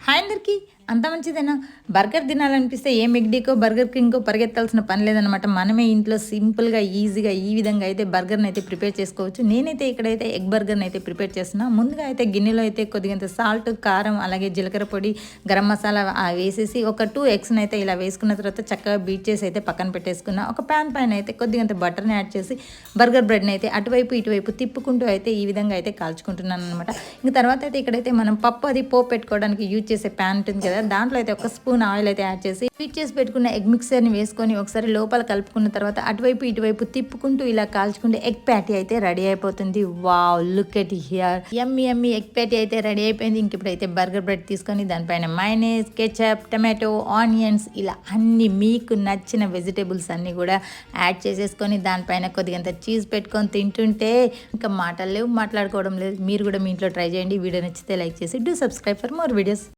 Hi అందరికీ అంత మంచిదేనా? బర్గర్ తినాలనిపిస్తే ఏ మెక్డీకో బర్గర్ కింగ్కో పరిగెత్తాల్సిన పని లేదనమాట. మనమే ఇంట్లో సింపుల్గా ఈజీగా ఈ విధంగా అయితే బర్గర్ని అయితే ప్రిపేర్ చేసుకోవచ్చు. నేనైతే ఇక్కడైతే ఎగ్ బర్గర్ని అయితే ప్రిపేర్ చేస్తున్నా. ముందుగా అయితే గిన్నెలో అయితే కొద్దిగంత సాల్ట్, కారం, అలాగే జీలకర్ర పొడి, గరం మసాలా వేసేసి ఒక 2 ఎగ్స్ని అయితే ఇలా వేసుకున్న తర్వాత చక్కగా బీట్ చేసి అయితే పక్కన పెట్టేసుకున్నా. ఒక ప్యాన్ పైన అయితే కొద్దిగంత బటర్ని యాడ్ చేసి బర్గర్ బ్రెడ్ని అయితే అటువైపు ఇటువైపు తిప్పుకుంటూ అయితే ఈ విధంగా అయితే కాల్చుకుంటున్నాను అనమాట. ఇంక తర్వాత అయితే ఇక్కడైతే మనం పప్పు అది పోపు పెట్టుకోవడానికి యూజ్ చేసే ప్యాన్ ఉంటుంది కదా, దాంట్లో అయితే ఒక స్పూన్ ఆయిల్ అయితే యాడ్ చేసి హీట్ చేసి పెట్టుకున్న ఎగ్ మిక్సర్ని వేసుకొని ఒకసారి లోపల కలుపుకున్న తర్వాత అటువైపు ఇటువైపు తిప్పుకుంటూ ఇలా కాల్చుకుంటే ఎగ్ ప్యాటీ అయితే రెడీ అయిపోతుంది. Wow, look at here, yummy yummy egg patty అయితే రెడీ అయిపోయింది. ఇంక ఇప్పుడైతే బర్గర్ బ్రెడ్ తీసుకొని దానిపైన మైనీస్, కెచప్, టమాటో, ఆనియన్స్ ఇలా అన్ని మీకు నచ్చిన వెజిటేబుల్స్ అన్నీ కూడా యాడ్ చేసేసుకొని దానిపైన కొద్దిగంత చీజ్ పెట్టుకొని తింటుంటే ఇంకా మాటలు లేవు, మాట్లాడుకోవడం లేదు. మీరు కూడా మీ ఇంట్లో ట్రై చేయండి. వీడియో నచ్చితే లైక్ చేసి do subscribe for more videos.